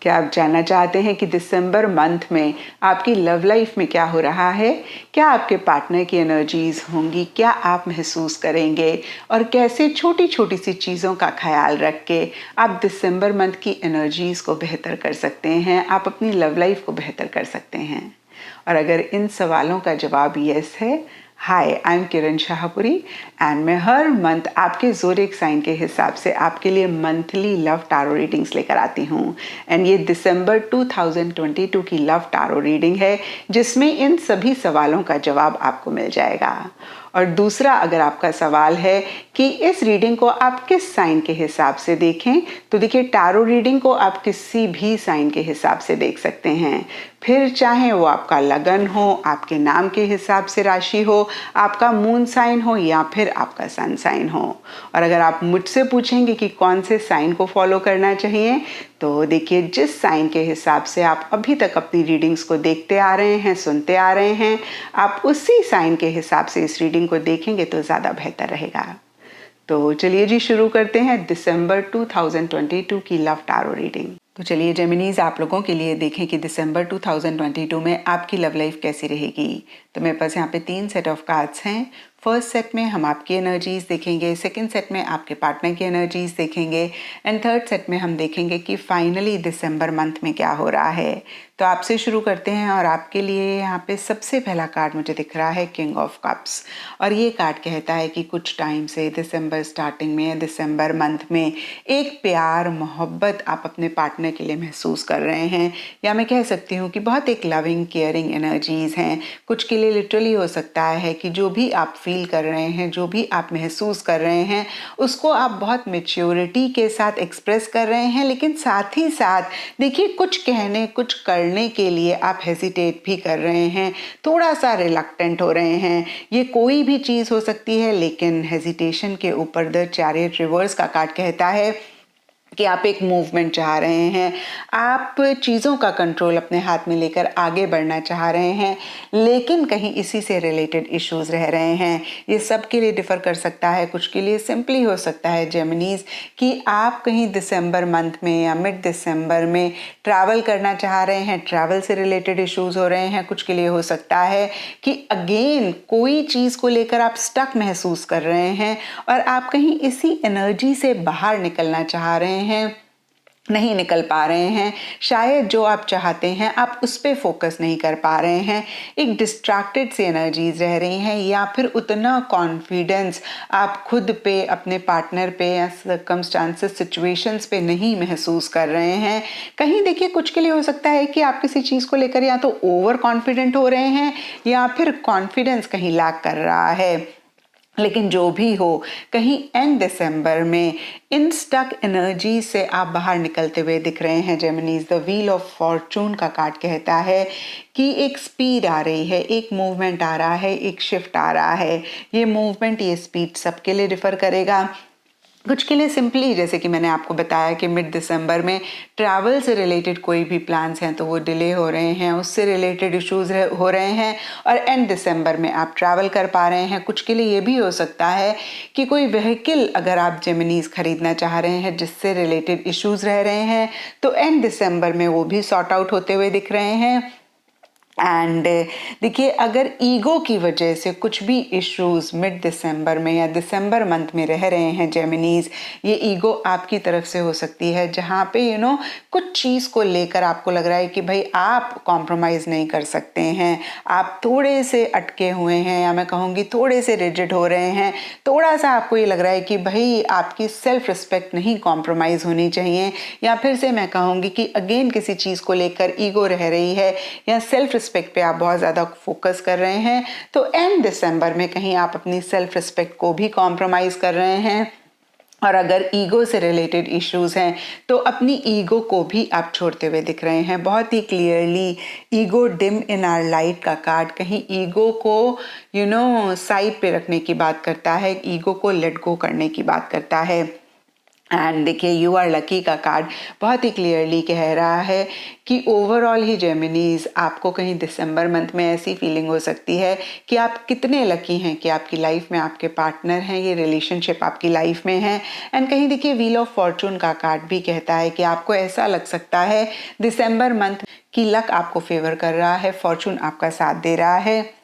क्या आप जानना चाहते हैं कि दिसंबर मंथ में आपकी लव लाइफ में क्या हो रहा है? क्या आपके पार्टनर की एनर्जीज होंगी? क्या आप महसूस करेंगे? और कैसे छोटी छोटी सी चीज़ों का ख्याल रख के आप दिसंबर मंथ की एनर्जीज को बेहतर कर सकते हैं, आप अपनी लव लाइफ को बेहतर कर सकते हैं? और अगर इन सवालों का जवाब यस है, hi, I am Kiran Shahpuri and मैं हर मंथ आपके ज़ोडिएक साइन के हिसाब से आपके लिए मंथली लव टारो रीडिंग्स लेकर आती हूँ। एंड ये दिसंबर 2022 की लव टारो रीडिंग है, जिसमें इन सभी सवालों का जवाब आपको मिल जाएगा। और दूसरा, अगर आपका सवाल है कि इस रीडिंग को आप किस साइन के हिसाब से देखें, तो देखिए, टारो रीडिंग को आप किसी भी साइन के हिसाब से देख सकते हैं। फिर चाहे वो आपका लगन हो, आपके नाम के हिसाब से राशि हो, आपका मून साइन हो या फिर आपका सन साइन हो। और अगर आप मुझसे पूछेंगे कि कौन से साइन को फॉलो करना चाहिए, तो देखिए, जिस साइन के हिसाब से आप अभी तक अपनी रीडिंग्स को देखते आ रहे हैं, सुनते आ रहे हैं, आप उसी साइन के हिसाब से इस रीडिंग को देखेंगे तो ज़्यादा बेहतर रहेगा। तो चलिए जी, शुरू करते हैं दिसंबर 2022 की लव टारो रीडिंग। तो चलिए जेमिनीज, आप लोगों के लिए देखें कि दिसंबर 2022 में आपकी लव लाइफ कैसी रहेगी। तो मेरे पास यहाँ पे 3 सेट ऑफ कार्ड्स हैं। फर्स्ट सेट में हम आपकी एनर्जीज देखेंगे, सेकंड सेट में आपके पार्टनर की एनर्जीज देखेंगे एंड थर्ड सेट में हम देखेंगे कि फाइनली दिसंबर मंथ में क्या हो रहा है। तो आपसे शुरू करते हैं और आपके लिए यहाँ पे सबसे पहला कार्ड मुझे दिख रहा है किंग ऑफ कप्स। और ये कार्ड कहता है कि कुछ टाइम से दिसंबर स्टार्टिंग में, दिसंबर मंथ में एक प्यार मोहब्बत आप अपने पार्टनर के लिए महसूस कर रहे हैं, या मैं कह सकती हूँ कि बहुत एक लविंग केयरिंग एनर्जीज हैं। कुछ के लिए लिटरली हो सकता है कि जो भी आप फील कर रहे हैं, जो भी आप महसूस कर रहे हैं, उसको आप बहुत मैच्योरिटी के साथ एक्सप्रेस कर रहे हैं, लेकिन साथ ही साथ देखिए, कुछ कहने, कुछ करने के लिए आप हेजिटेट भी कर रहे हैं, थोड़ा सा रिलक्टेंट हो रहे हैं। ये कोई भी चीज़ हो सकती है, लेकिन हेजिटेशन के ऊपर द चैरियट रिवर्स का कार्ड कहता है कि आप एक मूवमेंट चाह रहे हैं, आप चीज़ों का कंट्रोल अपने हाथ में लेकर आगे बढ़ना चाह रहे हैं, लेकिन कहीं इसी से रिलेटेड इश्यूज रह रहे हैं। ये सब के लिए डिफ़र कर सकता है। कुछ के लिए सिंपली हो सकता है जेमिनीज कि आप कहीं दिसंबर मंथ में या मिड दिसंबर में ट्रैवल करना चाह रहे हैं, ट्रैवल से रिलेटेड इश्यूज हो रहे हैं। कुछ के लिए हो सकता है कि अगेन कोई चीज़ को लेकर आप स्टक महसूस कर रहे हैं और आप कहीं इसी एनर्जी से बाहर निकलना चाह रहे हैं, नहीं निकल पा रहे हैं। शायद जो आप चाहते हैं आप उस पर फोकस नहीं कर पा रहे हैं, एक डिस्ट्रैक्टेड सी एनर्जीज रह रही हैं, या फिर उतना कॉन्फिडेंस आप खुद पे, अपने पार्टनर पे या सर्कमस्टांसेस, सिचुएशंस पे नहीं महसूस कर रहे हैं। कहीं देखिए, कुछ के लिए हो सकता है कि आप किसी चीज़ को लेकर या तो ओवर कॉन्फिडेंट हो रहे हैं या फिर कॉन्फिडेंस कहीं लैक कर रहा है। लेकिन जो भी हो, कहीं एंड दिसंबर में इन स्टक एनर्जी से आप बाहर निकलते हुए दिख रहे हैं जेमिनीज। द व्हील ऑफ फॉर्चून का कार्ड कहता है कि एक स्पीड आ रही है, एक मूवमेंट आ रहा है, एक शिफ्ट आ रहा है। ये मूवमेंट, ये स्पीड सबके लिए डिफर करेगा। कुछ के लिए सिंपली, जैसे कि मैंने आपको बताया कि मिड दिसंबर में ट्रैवल से रिलेटेड कोई भी प्लान्स हैं तो वो डिले हो रहे हैं, उससे रिलेटेड इश्यूज हो रहे हैं, और एंड दिसंबर में आप ट्रैवल कर पा रहे हैं। कुछ के लिए ये भी हो सकता है कि कोई व्हीकल अगर आप जेमिनीज खरीदना चाह रहे हैं जिससे रिलेटेड इश्यूज रह रहे हैं, तो एंड दिसंबर में वो भी सॉर्ट आउट होते हुए दिख रहे हैं। एंड देखिए, अगर ईगो की वजह से कुछ भी इश्यूज मिड दिसंबर में या दिसंबर मंथ में रह रहे हैं जेमिनीज, ये ईगो आपकी तरफ से हो सकती है, जहाँ पे कुछ चीज़ को लेकर आपको लग रहा है कि भाई आप कॉम्प्रोमाइज़ नहीं कर सकते हैं, आप थोड़े से अटके हुए हैं, या मैं कहूँगी थोड़े से रिजिड हो रहे हैं। थोड़ा सा आपको ये लग रहा है कि भाई आपकी सेल्फ रिस्पेक्ट नहीं कॉम्प्रोमाइज़ होनी चाहिए, या फिर से मैं कहूँगी कि अगेन किसी चीज़ को लेकर ईगो रह रही है या सेल्फ रिस्पेक्ट पे आप बहुत ज़्यादा फोकस कर रहे हैं। तो एंड दिसंबर में कहीं आप अपनी सेल्फ रिस्पेक्ट को भी कॉम्प्रोमाइज कर रहे हैं, और अगर ईगो से रिलेटेड इश्यूज हैं तो अपनी ईगो को भी आप छोड़ते हुए दिख रहे हैं। बहुत ही clearly ego dim in our light का कार्ड कहीं ईगो को साइड पे रखने की बात करता है, ईगो को लेट गो करने की बात करता है। एंड देखिए यू आर लकी का कार्ड बहुत ही क्लियरली कह रहा है कि ओवरऑल ही जेमिनीज आपको कहीं दिसंबर मंथ में ऐसी फीलिंग हो सकती है कि आप कितने लकी हैं कि आपकी लाइफ में आपके पार्टनर हैं, ये रिलेशनशिप आपकी लाइफ में है। एंड कहीं देखिए व्हील ऑफ फॉर्चून का कार्ड भी कहता है कि आपको ऐसा लग सकता है दिसंबर मंथ की लक आपको फेवर कर रहा है, फॉर्चून आपका साथ दे रहा है।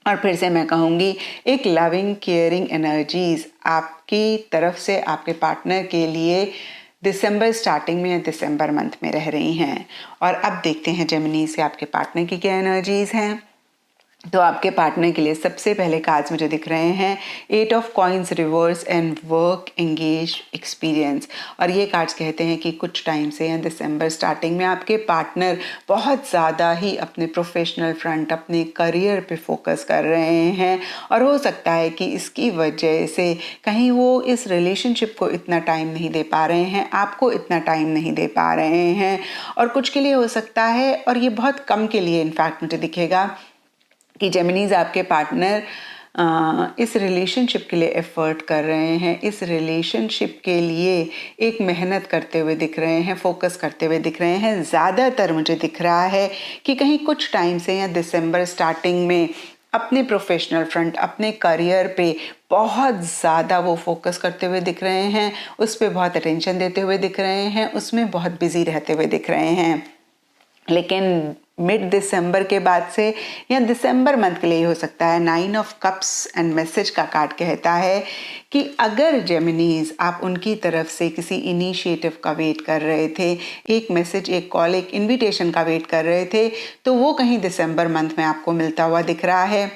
और फिर से मैं कहूँगी एक लविंग केयरिंग एनर्जीज आपकी तरफ से आपके पार्टनर के लिए दिसंबर स्टार्टिंग में या दिसंबर मंथ में रह रही हैं। और अब देखते हैं जेमिनीज के आपके पार्टनर की क्या एनर्जीज हैं। तो आपके पार्टनर के लिए सबसे पहले कार्ड्स मुझे दिख रहे हैं 8 of coins reverse and work engage experience. और ये कार्ड्स कहते हैं कि कुछ टाइम से या दिसंबर स्टार्टिंग में आपके पार्टनर बहुत ज़्यादा ही अपने प्रोफेशनल फ्रंट, अपने करियर पे फोकस कर रहे हैं। और हो सकता है कि इसकी वजह से कहीं वो इस रिलेशनशिप को इतना टाइम नहीं दे पा रहे हैं, आपको इतना टाइम नहीं दे पा रहे हैं। और कुछ के लिए हो सकता है, और ये बहुत कम के लिए इनफैक्ट मुझे दिखेगा कि जेमिनीज आपके पार्टनर इस रिलेशनशिप के लिए एफर्ट कर रहे हैं, इस रिलेशनशिप के लिए एक मेहनत करते हुए दिख रहे हैं, फोकस करते हुए दिख रहे हैं। ज़्यादातर मुझे दिख रहा है कि कहीं कुछ टाइम से या दिसंबर स्टार्टिंग में अपने प्रोफेशनल फ्रंट, अपने करियर पे बहुत ज़्यादा वो फोकस करते हुए दिख रहे हैं, उस पर बहुत अटेंशन देते हुए दिख रहे हैं, उसमें बहुत बिजी रहते हुए दिख रहे हैं। लेकिन मिड दिसंबर के बाद से या दिसंबर मंथ के लिए हो सकता है 9 ऑफ कप्स एंड मैसेज का कार्ड कहता है कि अगर जेमिनीज आप उनकी तरफ से किसी इनिशिएटिव का वेट कर रहे थे, एक मैसेज, एक कॉल, एक इनविटेशन का वेट कर रहे थे, तो वो कहीं दिसंबर मंथ में आपको मिलता हुआ दिख रहा है।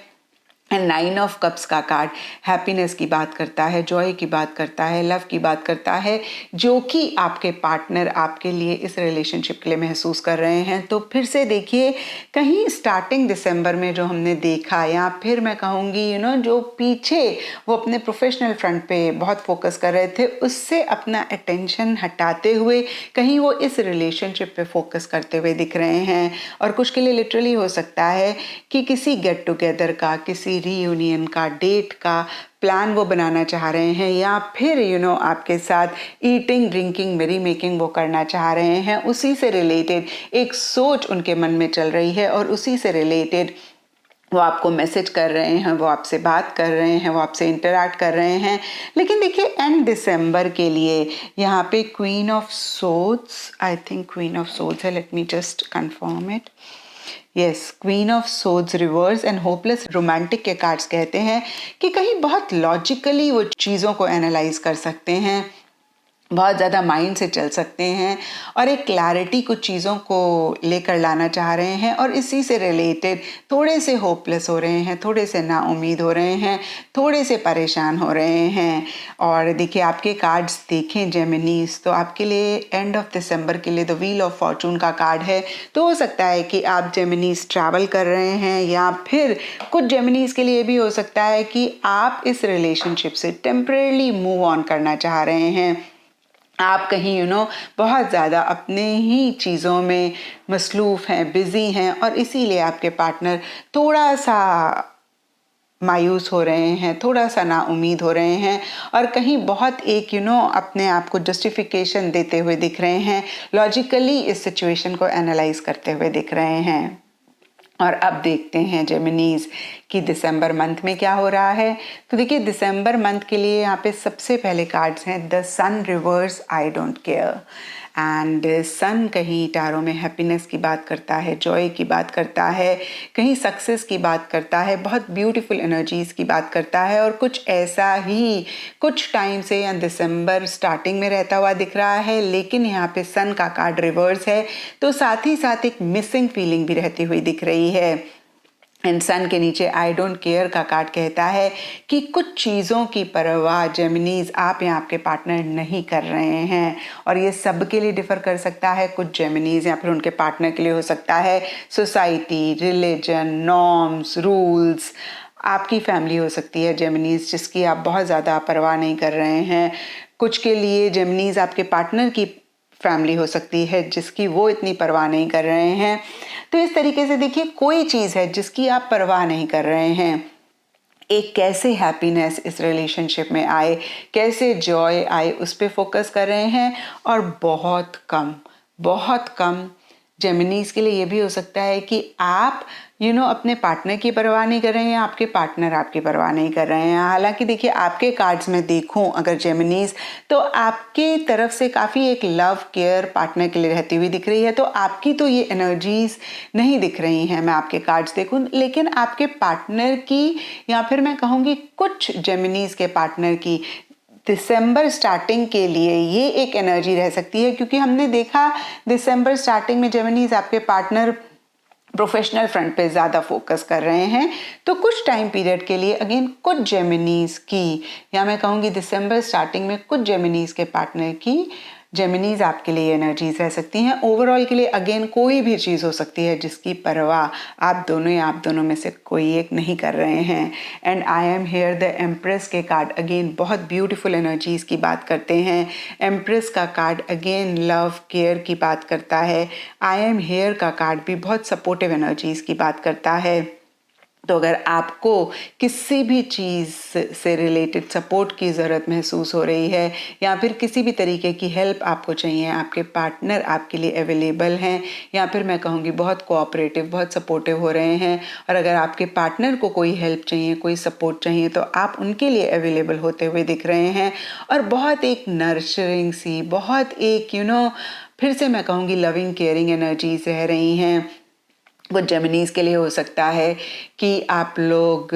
एंड 9 ऑफ कप्स का कार्ड हैप्पीनेस की बात करता है, जॉय की बात करता है, लव की बात करता है, जो कि आपके पार्टनर आपके लिए इस रिलेशनशिप के लिए महसूस कर रहे हैं। तो फिर से देखिए कहीं स्टार्टिंग दिसंबर में जो हमने देखा, या फिर मैं कहूँगी जो पीछे वो अपने प्रोफेशनल फ्रंट पे बहुत फोकस कर रहे थे, उससे अपना अटेंशन हटाते हुए कहीं वो इस रिलेशनशिप पे फोकस करते हुए दिख रहे हैं। और कुछ के लिए लिटरली हो सकता है कि किसी गेट टुगेदर का, किसी रीयूनियन का, डेट का प्लान वो बनाना चाह रहे हैं, या फिर आपके साथ ईटिंग, ड्रिंकिंग, मेरी मेकिंग वो करना चाह रहे हैं। उसी से रिलेटेड एक सोच उनके मन में चल रही है, और उसी से रिलेटेड वो आपको मैसेज कर रहे हैं, वो आपसे बात कर रहे हैं, वो आपसे इंटरैक्ट कर रहे हैं। लेकिन देखिए एंड दिसंबर के लिए यहाँ पे queen of swords, I think queen of swords है, let me just confirm it. Yes, queen of swords reverse and hopeless romantic के कार्ड्स कहते हैं कि कहीं बहुत लॉजिकली वो चीज़ों को एनालाइज कर सकते हैं, बहुत ज़्यादा माइंड से चल सकते हैं, और एक क्लैरिटी कुछ चीज़ों को लेकर लाना चाह रहे हैं। और इसी से रिलेटेड थोड़े से होपलेस हो रहे हैं, थोड़े से नाउम्मीद हो रहे हैं, थोड़े से परेशान हो रहे हैं। और देखिए आपके कार्ड्स देखें जेमिनीज, तो आपके लिए एंड ऑफ दिसंबर के लिए द व्हील ऑफ फॉर्चून का कार्ड है। तो हो सकता है कि आप जेमिनीज ट्रैवल कर रहे हैं, या फिर कुछ जेमिनीज के लिए भी हो सकता है कि आप इस रिलेशनशिप से टेम्परेली मूव ऑन करना चाह रहे हैं। आप कहीं बहुत ज़्यादा अपने ही चीज़ों में मसरूफ़ हैं, बिज़ी हैं, और इसीलिए आपके पार्टनर थोड़ा सा मायूस हो रहे हैं, थोड़ा सा नाउम्मीद हो रहे हैं, और कहीं बहुत एक अपने आप को जस्टिफिकेशन देते हुए दिख रहे हैं, लॉजिकली इस सिचुएशन को एनालाइज करते हुए दिख रहे हैं। और अब देखते हैं जेमिनीज कि दिसंबर मंथ में क्या हो रहा है। तो देखिए दिसंबर मंथ के लिए यहाँ पे सबसे पहले कार्ड्स हैं the sun reverse, I don't care. And sun कहीं टैरो में हैप्पीनेस की बात करता है, जॉय की बात करता है, कहीं सक्सेस की बात करता है, बहुत ब्यूटीफुल एनर्जीज की बात करता है। और कुछ ऐसा ही कुछ टाइम से या दिसंबर स्टार्टिंग में रहता हुआ दिख रहा है। लेकिन यहाँ पे सन का कार्ड रिवर्स है, तो साथ ही साथ एक मिसिंग फीलिंग भी रहती हुई दिख रही है। एंड सन के नीचे आई डोंट केयर का कार्ड कहता है कि कुछ चीज़ों की परवाह जेमिनीज आप या आपके पार्टनर नहीं कर रहे हैं। और ये सब के लिए डिफर कर सकता है, कुछ जेमिनीज या फिर उनके पार्टनर के लिए हो सकता है सोसाइटी, रिलीजन, नॉर्म्स, रूल्स। आपकी फैमिली हो सकती है जेमिनीज जिसकी आप बहुत ज़्यादा परवाह नहीं कर रहे हैं। कुछ के लिए जेमिनीज आपके पार्टनर की फैमिली हो सकती है जिसकी वो इतनी परवाह नहीं कर रहे हैं। तो इस तरीके से देखिए कोई चीज़ है जिसकी आप परवाह नहीं कर रहे हैं, एक कैसे हैप्पीनेस इस रिलेशनशिप में आए, कैसे जॉय आए, उस पर फोकस कर रहे हैं। और बहुत कम जेमिनीज के लिए ये भी हो सकता है कि आप अपने पार्टनर की परवाह नहीं कर रहे हैं, आपके पार्टनर आपकी परवाह नहीं कर रहे हैं। हालांकि देखिए, आपके कार्ड्स में देखूं अगर जेमिनीज, तो आपके तरफ से काफ़ी एक लव केयर पार्टनर के लिए रहती हुई दिख रही है। तो आपकी तो ये एनर्जीज नहीं दिख रही हैं, मैं आपके कार्ड्स देखूं, लेकिन आपके पार्टनर की, या फिर मैं कहूँगी कुछ जेमिनीज के पार्टनर की दिसंबर स्टार्टिंग के लिए ये एक एनर्जी रह सकती है। क्योंकि हमने देखा दिसंबर स्टार्टिंग में जेमिनीज आपके पार्टनर प्रोफेशनल फ्रंट पे ज़्यादा फोकस कर रहे हैं। तो कुछ टाइम पीरियड के लिए अगेन कुछ जेमिनीज की, या मैं कहूँगी दिसंबर स्टार्टिंग में कुछ जेमिनीज के पार्टनर की, जेमिनीज आपके लिए एनर्जीज रह सकती हैं। ओवरऑल के लिए अगेन कोई भी चीज़ हो सकती है जिसकी परवाह आप दोनों या आप दोनों में से कोई एक नहीं कर रहे हैं। And I am here the empress के कार्ड अगेन बहुत ब्यूटीफुल एनर्जीज की बात करते हैं। एम्प्रेस का कार्ड अगेन लव केयर की बात करता है। आई एम हेयर का कार्ड भी बहुत सपोर्टिव एनर्जीज की बात करता है। तो अगर आपको किसी भी चीज़ से रिलेटेड सपोर्ट की ज़रूरत महसूस हो रही है, या फिर किसी भी तरीके की हेल्प आपको चाहिए, आपके पार्टनर आपके लिए अवेलेबल हैं, या फिर मैं कहूँगी बहुत कोऑपरेटिव, बहुत सपोर्टिव हो रहे हैं, और अगर आपके पार्टनर को कोई हेल्प चाहिए, कोई सपोर्ट चाहिए, तो आप उनके लिए अवेलेबल होते हुए दिख रहे हैं। और बहुत एक नर्चरिंग सी, बहुत एक फिर से मैं कहूँगी लविंग केयरिंग एनर्जीज रह रही हैं। कुछ जेमिनीज के लिए हो सकता है कि आप लोग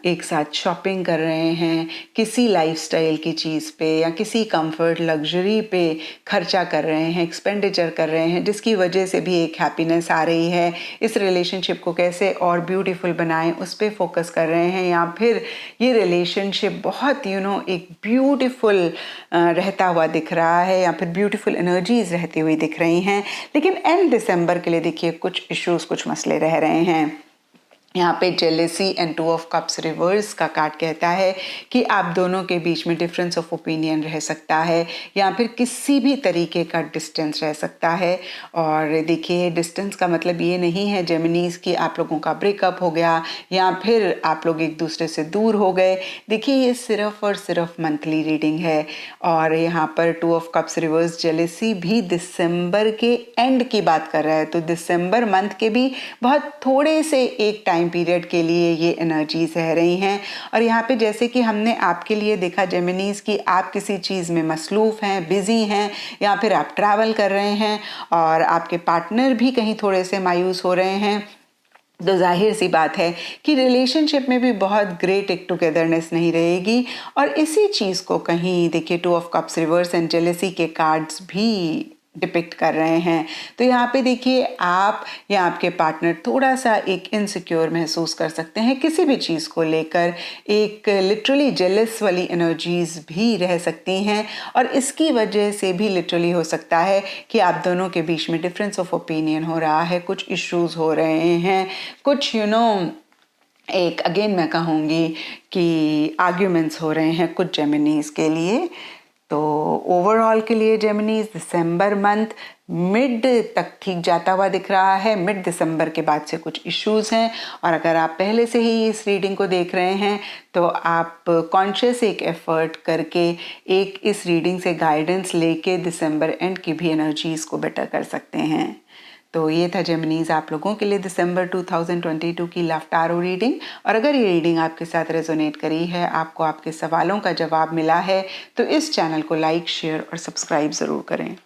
एक साथ शॉपिंग कर रहे हैं, किसी लाइफस्टाइल की चीज़ पे या किसी कंफर्ट लग्जरी पे खर्चा कर रहे हैं, एक्सपेंडिचर कर रहे हैं, जिसकी वजह से भी एक हैप्पीनेस आ रही है। इस रिलेशनशिप को कैसे और ब्यूटीफुल बनाएं उस पर फोकस कर रहे हैं, या फिर ये रिलेशनशिप बहुत एक ब्यूटीफुल रहता हुआ दिख रहा है, या फिर ब्यूटीफुल एनर्जीज रहती हुई दिख रही हैं। लेकिन एंड दिसंबर के लिए देखिए कुछ इश्यूज, कुछ मसले रह रहे हैं। यहाँ पे jealousy and two of cups reverse का कार्ड कहता है कि आप दोनों के बीच में डिफरेंस ऑफ ओपिनियन रह सकता है, या फिर किसी भी तरीके का डिस्टेंस रह सकता है। और देखिए, डिस्टेंस का मतलब ये नहीं है जेमिनीज की आप लोगों का ब्रेकअप हो गया या फिर आप लोग एक दूसरे से दूर हो गए। देखिए, ये सिर्फ और सिर्फ मंथली रीडिंग है। और यहाँ पर two of cups reverse jealousy भी दिसंबर के एंड की बात कर रहा है। तो दिसंबर मंथ के भी बहुत थोड़े से एक टाइम पीरियड के लिए ये एनर्जीज रह रही हैं। और यहाँ पे जैसे कि हमने आपके लिए देखा जेमिनीज की, आप किसी चीज़ में मसरूफ हैं, बिजी हैं, या फिर आप ट्रैवल कर रहे हैं, और आपके पार्टनर भी कहीं थोड़े से मायूस हो रहे हैं। तो जाहिर सी बात है कि रिलेशनशिप में भी बहुत ग्रेट एक टुगेदरनेस नहीं रहेगी। और इसी चीज़ को कहीं देखिए two of cups reverse and jealousy के कार्ड्स भी डिपिक्ट कर रहे हैं। तो यहाँ पे देखिए, आप या आपके पार्टनर थोड़ा सा एक इनसिक्योर महसूस कर सकते हैं किसी भी चीज़ को लेकर। एक लिटरली जेलस वाली एनर्जीज भी रह सकती हैं, और इसकी वजह से भी लिटरली हो सकता है कि आप दोनों के बीच में डिफरेंस ऑफ ओपिनियन हो रहा है, कुछ इश्यूज हो रहे हैं, कुछ एक अगेन मैं कहूँगी कि आर्ग्यूमेंट्स हो रहे हैं कुछ जेमिनीज के लिए। तो ओवरऑल के लिए जेमिनीज दिसंबर मंथ मिड तक ठीक जाता हुआ दिख रहा है। मिड दिसंबर के बाद से कुछ इश्यूज हैं, और अगर आप पहले से ही इस रीडिंग को देख रहे हैं तो आप कॉन्शियस एक एफर्ट करके एक इस रीडिंग से गाइडेंस लेके दिसंबर एंड की भी एनर्जीज को बेटर कर सकते हैं। तो ये था जेमिनीज आप लोगों के लिए दिसंबर 2022 की लव टारो रीडिंग। और अगर ये रीडिंग आपके साथ रेजोनेट करी है, आपको आपके सवालों का जवाब मिला है, तो इस चैनल को लाइक, शेयर और सब्सक्राइब ज़रूर करें।